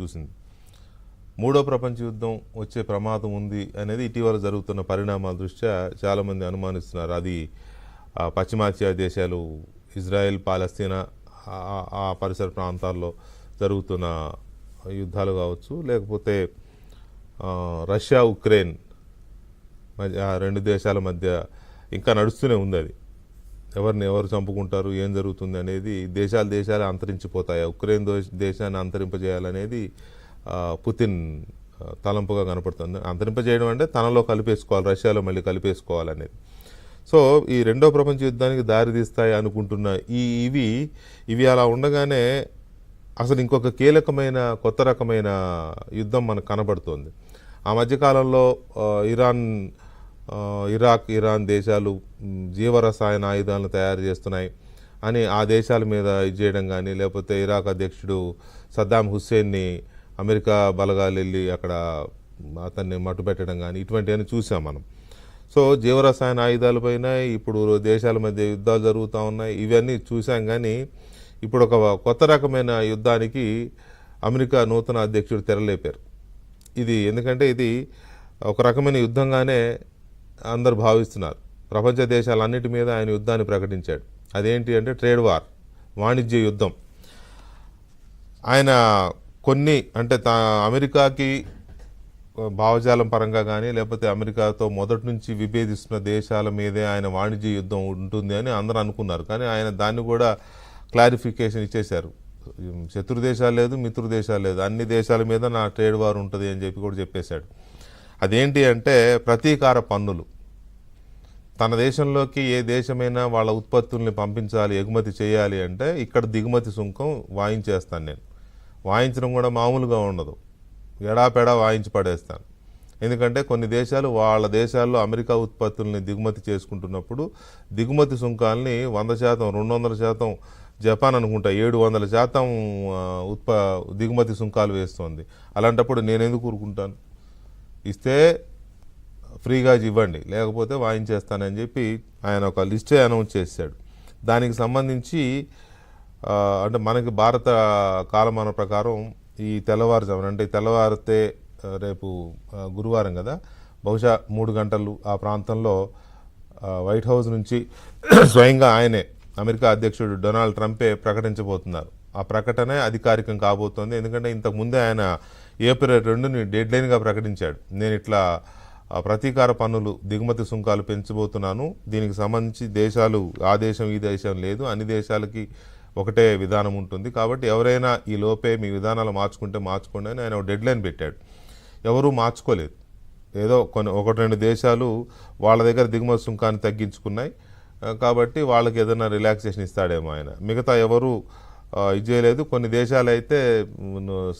చూసింది. మూడో ప్రపంచ యుద్ధం వచ్చే ప్రమాదం ఉంది అనేది ఇటీవల జరుగుతున్న పరిణామాల దృష్ట్యా చాలామంది అనుమానిస్తున్నారు. అది పశ్చిమాసియా దేశాలు, ఇజ్రాయెల్, పాలస్తీనా ఆ పరిసర ప్రాంతాల్లో జరుగుతున్న యుద్ధాలు కావచ్చు, లేకపోతే రష్యా ఉక్రెయిన్ ఆ రెండు దేశాల మధ్య ఇంకా నడుస్తూనే ఉంది. అది ఎవరిని ఎవరు చంపుకుంటారు, ఏం జరుగుతుంది అనేది దేశాలు అంతరించిపోతాయి. ఉక్రెయిన్ దేశాన్ని అంతరింపజేయాలనేది పుతిన్ తలంపుగా కనపడుతుంది. అంతరింపజేయడం అంటే తనలో కలిపేసుకోవాలి, రష్యాలో మళ్ళీ కలిపేసుకోవాలనేది. సో ఈ రెండో ప్రపంచ యుద్ధానికి దారితీస్తాయి అనుకుంటున్న ఇవి అలా ఉండగానే అసలు ఇంకొక కీలకమైన కొత్త రకమైన యుద్ధం మనకు కనబడుతోంది. ఆ మధ్యకాలంలో ఇరాన్ దేశాలు జీవరసాయన ఆయుధాలను తయారు చేస్తున్నాయి అని ఆ దేశాల మీద ఇది చేయడం కానీ, లేకపోతే ఇరాక్ అధ్యక్షుడు సద్దాం హుస్సేన్ని అమెరికా బలగాలు వెళ్ళి అక్కడ అతన్ని మట్టుపెట్టడం కానీ ఇటువంటివన్నీ చూసాం మనం. సో జీవరసాయన ఆయుధాలపైన ఇప్పుడు దేశాల మధ్య యుద్ధాలు జరుగుతూ ఉన్నాయి, ఇవన్నీ చూసాం. కానీ ఇప్పుడు ఒక కొత్త రకమైన యుద్ధానికి అమెరికా నూతన అధ్యక్షుడు తెరలేపారు. ఎందుకంటే ఇది ఒక రకమైన యుద్ధంగానే అందరు భావిస్తున్నారు. ప్రపంచ దేశాలన్నిటి మీద ఆయన యుద్ధాన్ని ప్రకటించాడు. అదేంటి అంటే ట్రేడ్ వార్, వాణిజ్య యుద్ధం. ఆయన కొన్ని అంటే అమెరికాకి భావజాలం పరంగా కానీ, లేకపోతే అమెరికాతో మొదటి నుంచి విభేదిస్తున్న దేశాల మీదే ఆయన వాణిజ్య యుద్ధం ఉంటుంది అని అందరూ అనుకున్నారు. కానీ ఆయన దాన్ని కూడా క్లారిఫికేషన్ ఇచ్చేశారు. శత్రు దేశాలు లేదు, మిత్రు దేశాలు లేదు, అన్ని దేశాల మీద నా ట్రేడ్ వార్ ఉంటుంది అని చెప్పి కూడా చెప్పేశాడు. అదేంటి అంటే ప్రతీకార పన్నులు. తన దేశంలోకి ఏ దేశమైనా వాళ్ళ ఉత్పత్తుల్ని పంపించాలి, ఎగుమతి చేయాలి అంటే ఇక్కడ దిగుమతి సుంకం వాయించేస్తాను నేను. వాయించడం కూడా మామూలుగా ఉండదు, ఎడాపెడా వాయించి పడేస్తాను. ఎందుకంటే కొన్ని దేశాలు వాళ్ళ దేశాల్లో అమెరికా ఉత్పత్తుల్ని దిగుమతి చేసుకుంటున్నప్పుడు దిగుమతి సుంకాలని 100%, 200%, జపాన్ అనుకుంటా 700% దిగుమతి సుంకాలు వేస్తోంది. అలాంటప్పుడు నేను ఎందుకు ఊరుకుంటాను? ఇస్తే ఫ్రీగా ఇవ్వండి, లేకపోతే వాయించేస్తానని చెప్పి ఆయన ఒక లిస్టే అనౌన్స్ చేశాడు. దానికి సంబంధించి అంటే మనకి భారత కాలమాన ప్రకారం ఈ తెల్లవారుజామున అంటే తెల్లవారితే రేపు గురువారం కదా, బహుశా 3 గంటలు ఆ ప్రాంతంలో వైట్ హౌస్ నుంచి స్వయంగా ఆయనే అమెరికా అధ్యక్షుడు డొనాల్డ్ ట్రంపే ప్రకటించబోతున్నారు. ఆ ప్రకటనే అధికారికం కాబోతోంది. ఎందుకంటే ఇంతకుముందే ఆయన ఏప్రిల్ 2ని డెడ్లైన్గా ప్రకటించాడు. నేను ఇట్లా ప్రతీకార పన్నులు, దిగుమతి సుంకాలు పెంచబోతున్నాను, దీనికి సంబంధించి దేశాలు ఆ దేశం ఈ దేశం లేదు, అన్ని దేశాలకి ఒకటే విధానం ఉంటుంది, కాబట్టి ఎవరైనా ఈ లోపే మీ విధానాలు మార్చుకోండి అని ఆయన డెడ్లైన్ పెట్టాడు. ఎవరూ మార్చుకోలేదు. ఏదో 1-2 దేశాలు వాళ్ళ దగ్గర దిగుమతి సుంకాన్ని తగ్గించుకున్నాయి కాబట్టి వాళ్ళకి ఏదైనా రిలాక్సేషన్ ఇస్తాడేమో ఆయన. మిగతా ఎవరు ఇది చేయలేదు. కొన్ని దేశాలు అయితే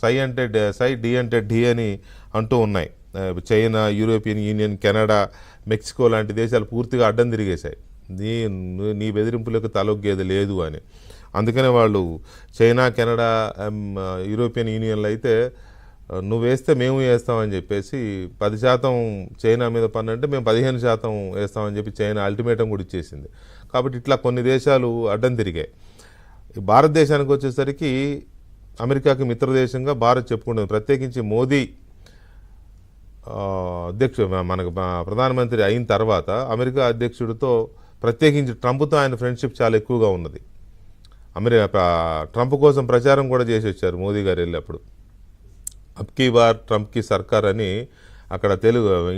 సై అంటే సై, డి అంటే డి అని అంటూ ఉన్నాయి. China, European union, Canada, Mexico లాంటి దేశాలు పూర్తిగా అడ్డం తిరిగేశాయి. నీ బెదిరింపులకు తలొగ్గేది లేదు అని. అందుకనే వాళ్ళు చైనా, కెనడా, యూరోపియన్ యూనియన్లు అయితే నువ్వు వేస్తే మేము వేస్తామని చెప్పేసి 10% చైనా మీద పన్ను అంటే మేము 15% వేస్తామని చెప్పి చైనా అల్టిమేటం కూడా ఇచ్చేసింది. కాబట్టి ఇట్లా కొన్ని దేశాలు అడ్డం తిరిగాయి. భారతదేశానికి వచ్చేసరికి అమెరికాకి మిత్రదేశంగా భారత్ చెప్పుకుంటుంది. ప్రత్యేకించి మోదీ మనకు ప్రధానమంత్రి అయిన తర్వాత అమెరికా అధ్యక్షుడితో, ప్రత్యేకించి ట్రంప్తో ఆయన ఫ్రెండ్షిప్ చాలా ఎక్కువగా ఉన్నది. ట్రంప్ కోసం ప్రచారం కూడా చేసి వచ్చారు మోదీ గారు వెళ్ళినప్పుడు. అబ్కీ బార్ ట్రంప్కి సర్కార్ అని అక్కడ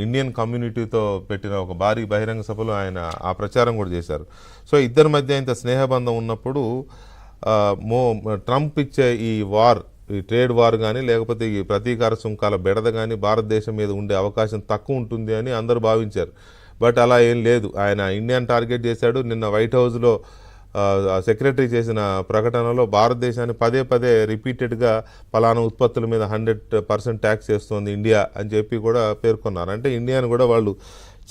ఇండియన్ కమ్యూనిటీతో పెట్టిన ఒక భారీ బహిరంగ సభలో ఆయన ఆ ప్రచారం కూడా చేశారు. సో ఇద్దరి మధ్య ఇంత స్నేహబంధం ఉన్నప్పుడు ట్రంప్ ఇచ్చే ఈ ట్రేడ్ వార్ కానీ, లేకపోతే ఈ ప్రతీకార సుంకాల బెడద కానీ భారతదేశం మీద ఉండే అవకాశం తక్కువ ఉంటుంది అని అందరూ భావించారు. బట్ అలా ఏం లేదు. ఆయన ఇండియాని టార్గెట్ చేశాడు. నిన్న వైట్ హౌస్లో సెక్రటరీ చేసిన ప్రకటనలో భారతదేశాన్ని పదే రిపీటెడ్గా పలానా ఉత్పత్తుల మీద 100% ట్యాక్స్ చేస్తోంది ఇండియా అని చెప్పి కూడా పేర్కొన్నారు. అంటే ఇండియాని కూడా వాళ్ళు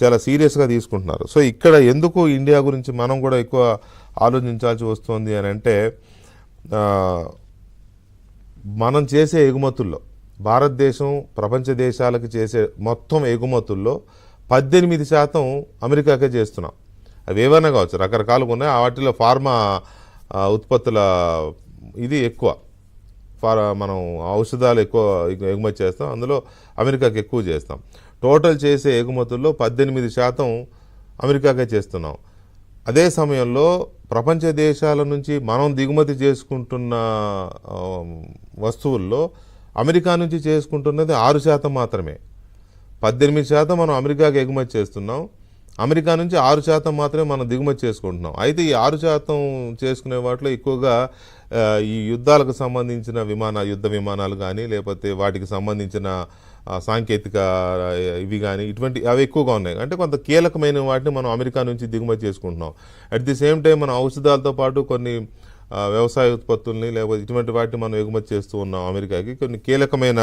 చాలా సీరియస్గా తీసుకుంటున్నారు. సో ఇక్కడ ఎందుకు ఇండియా గురించి మనం కూడా ఎక్కువ ఆలోచించాల్సి వస్తుంది అని అంటే, మనం చేసే ఎగుమతుల్లో భారతదేశం ప్రపంచ దేశాలకు చేసే మొత్తం ఎగుమతుల్లో 18% అమెరికాకే చేస్తున్నాం. అవి ఏవైనా కావచ్చు, రకరకాలుగా ఉన్నాయి. వాటిలో ఫార్మా ఉత్పత్తుల ఇది ఎక్కువ. మనం ఔషధాలు ఎక్కువ ఎగుమతి చేస్తాం, అందులో అమెరికాకి ఎక్కువ చేస్తాం. టోటల్ చేసే ఎగుమతుల్లో 18% అమెరికాకే చేస్తున్నాం. అదే సమయంలో ప్రపంచ దేశాల నుంచి మనం దిగుమతి చేసుకుంటున్న వస్తువుల్లో అమెరికా నుంచి చేసుకుంటున్నది 6% మాత్రమే. 18% మనం అమెరికాకి ఎగుమతి చేస్తున్నాం, అమెరికా నుంచి 6% మాత్రమే మనం దిగుమతి చేసుకుంటున్నాం. అయితే ఈ 6% చేసుకునే వాటిలో ఎక్కువగా ఈ యుద్ధాలకు సంబంధించిన యుద్ధ విమానాలు కానీ, లేకపోతే వాటికి సంబంధించిన సాంకేతిక ఇవి కానీ, అవి ఎక్కువగా ఉన్నాయి. అంటే కొంత కీలకమైన వాటిని మనం అమెరికా నుంచి దిగుమతి చేసుకుంటున్నాం. అట్ ది సేమ్ టైం మన ఔషధాలతో పాటు కొన్ని వ్యవసాయ ఉత్పత్తుల్ని లేకపోతే ఇటువంటి వాటిని మనం ఎగుమతి చేస్తూ ఉన్నాం అమెరికాకి. కొన్ని కీలకమైన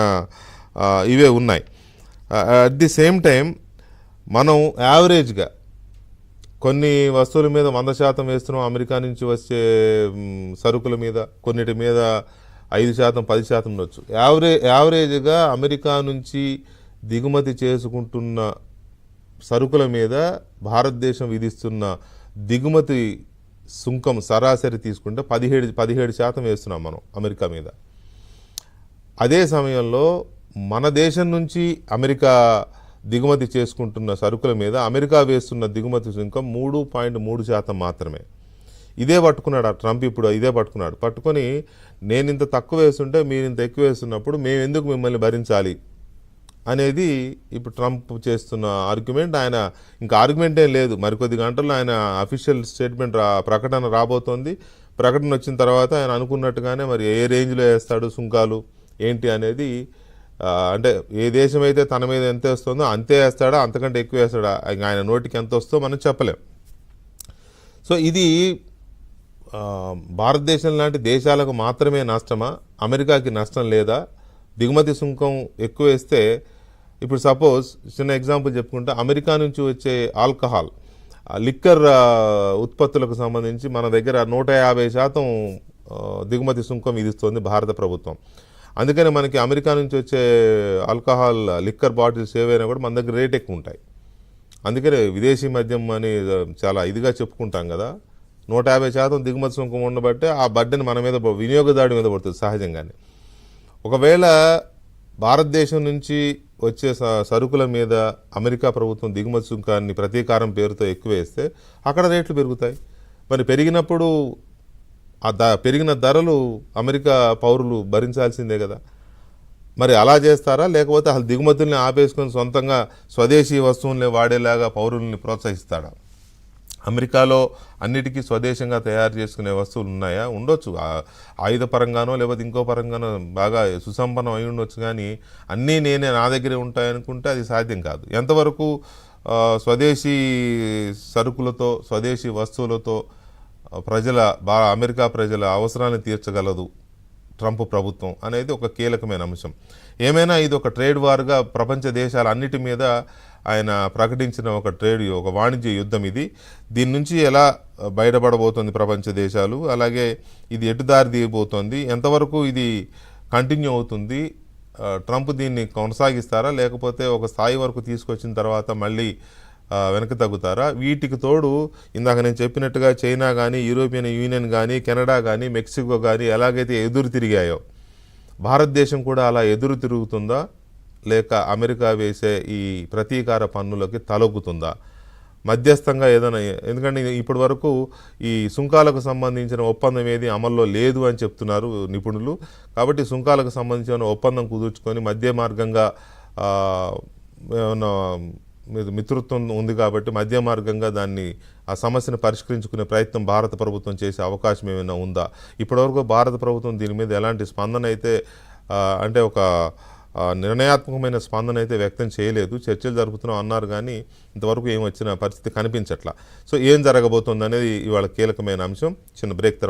ఇవే ఉన్నాయి. అట్ ది సేమ్ టైం మనం యావరేజ్గా కొన్ని వస్తువుల మీద 100% వేస్తున్నాం అమెరికా నుంచి వచ్చే సరుకుల మీద, కొన్నిటి మీద 5%, 10% ఉండొచ్చు. యావరేజ్గా అమెరికా నుంచి దిగుమతి చేసుకుంటున్న సరుకుల మీద భారతదేశం విధిస్తున్న దిగుమతి సుంకం సరాసరి తీసుకుంటే 17% వేస్తున్నాం మనం అమెరికా మీద. అదే సమయంలో మన దేశం నుంచి అమెరికా దిగుమతి చేసుకుంటున్న సరుకుల మీద అమెరికా వేస్తున్న దిగుమతి సుంకం 3.3% మాత్రమే. ఇదే పట్టుకున్నాడు ట్రంప్. ఇప్పుడు ఇదే పట్టుకొని నేను ఇంత తక్కువ వేస్తుంటే మీరు ఇంత ఎక్కువ వేస్తున్నప్పుడు మేము ఎందుకు మిమ్మల్ని భరించాలి అనేది ఇప్పుడు ట్రంప్ చేస్తున్న ఆర్గ్యుమెంట్. ఆయన ఇంకా ఆర్గ్యుమెంట్ ఏం లేదు, మరికొద్ది గంటల్లో ఆయన అఫీషియల్ స్టేట్మెంట్ ప్రకటన రాబోతోంది. ప్రకటన వచ్చిన తర్వాత ఆయన అనుకున్నట్టుగానే మరి ఏ రేంజ్లో వేస్తాడు సుంకాలు ఏంటి అనేది, అంటే ఏ దేశం అయితే తన మీద ఎంత వేస్తుందో అంతే వేస్తాడా, అంతకంటే ఎక్కువ వేస్తాడా, ఆయన నోటికి ఎంత వస్తుందో మనం చెప్పలేం. సో ఇది భారతదేశం లాంటి దేశాలకు మాత్రమే నష్టమా, అమెరికాకి నష్టం లేదా? దిగుమతి సుంకం ఎక్కువ వేస్తే ఇప్పుడు సపోజ్ చిన్న ఎగ్జాంపుల్ చెప్పుకుంటే అమెరికా నుంచి వచ్చే ఆల్కహాల్, లిక్కర్ ఉత్పత్తులకు సంబంధించి మన దగ్గర 150% దిగుమతి సుంకం విధిస్తుంది భారత ప్రభుత్వం. అందుకని మనకి అమెరికా నుంచి వచ్చే ఆల్కహాల్ లిక్కర్ బాటిల్స్ ఏవైనా కూడా మన దగ్గర రేట్ ఎక్కువ ఉంటాయి. అందుకనే విదేశీ మద్యం అని చాలా ఇదిగా చెప్పుకుంటాం కదా, 150% దిగుమతి సుంకం ఉండబట్టే ఆ బడ్డని మన మీద వినియోగదారుడి మీద పడుతుంది సహజంగానే. ఒకవేళ భారతదేశం నుంచి వచ్చే సరుకుల మీద అమెరికా ప్రభుత్వం దిగుమతి సుంకాన్ని ప్రతీకారం పేరుతో ఎక్కువ వేస్తే అక్కడ రేట్లు పెరుగుతాయి. మరి పెరిగినప్పుడు పెరిగిన ధరలు అమెరికా పౌరులు భరించాల్సిందే కదా. మరి అలా చేస్తారా, లేకపోతే అసలు దిగుమతుల్ని ఆపేసుకొని సొంతంగా స్వదేశీ వస్తువుల్ని వాడేలాగా పౌరుల్ని ప్రోత్సహిస్తాడా? అమెరికాలో అన్నిటికీ స్వదేశంగా తయారు చేసుకునే వస్తువులు ఉన్నాయా? ఉండొచ్చు, ఆయుధ పరంగానో లేకపోతే ఇంకో పరంగానో బాగా సుసంపన్నం అయి ఉండొచ్చు. కానీ అన్నీ నా దగ్గరే ఉంటాయనుకుంటే అది సాధ్యం కాదు. ఎంతవరకు స్వదేశీ సరుకులతో స్వదేశీ వస్తువులతో అమెరికా ప్రజల అవసరాన్ని తీర్చగలదు ట్రంప్ ప్రభుత్వం అనేది ఒక కీలకమైన అంశం. ఏమైనా ఇది ఒక ట్రేడ్ వార్గా ప్రపంచ దేశాలన్నిటి మీద ఆయన ప్రకటించిన ఒక వాణిజ్య యుద్ధం ఇది. దీని నుంచి ఎలా బయటపడబోతుంది ప్రపంచ దేశాలు, అలాగే ఇది ఎటు దారి తీయబోతోంది, ఎంతవరకు ఇది కంటిన్యూ అవుతుంది, ట్రంప్ దీన్ని కొనసాగిస్తారా లేకపోతే ఒక స్థాయి వరకు తీసుకొచ్చిన తర్వాత మళ్ళీ వెనక్కి తగ్గుతారా? వీటికి తోడు ఇందాక నేను చెప్పినట్టుగా చైనా కానీ, యూరోపియన్ యూనియన్ కానీ, కెనడా కానీ, మెక్సికో కానీ ఎలాగైతే ఎదురు తిరిగాయో భారతదేశం కూడా అలా ఎదురు తిరుగుతుందా, లేక అమెరికా వేసే ఈ ప్రతీకార పన్నులకి తలొగ్గుతుందా? మధ్యస్థంగా ఏదైనా, ఎందుకంటే ఇప్పటి వరకు ఈ సుంకాలకు సంబంధించిన ఒప్పందం ఏది అమల్లో లేదు అని చెప్తున్నారు నిపుణులు. కాబట్టి సుంకాలకు సంబంధించిన ఒప్పందం కుదుర్చుకొని మధ్య మార్గంగా ఏమన్నా మిత్రత్వం ఉంది కాబట్టి మధ్య మార్గంగా ఆ సమస్యను పరిష్కరించుకునే ప్రయత్నం భారత ప్రభుత్వం చేసే అవకాశం ఏమైనా ఉందా? ఇప్పటివరకు భారత ప్రభుత్వం దీని మీద ఎలాంటి స్పందన అయితే, అంటే ఒక నిర్ణయాత్మకమైన స్పందన అయితే వ్యక్తం చేయలేదు. చర్చలు జరుపుతున్నాం అన్నారు కానీ ఇంతవరకు ఏం వచ్చిన పరిస్థితి కనిపించట్లా. సో ఏం జరగబోతుంది అనేది ఇవాళ కీలకమైన అంశం. చిన్న బ్రేక్ తర్వాత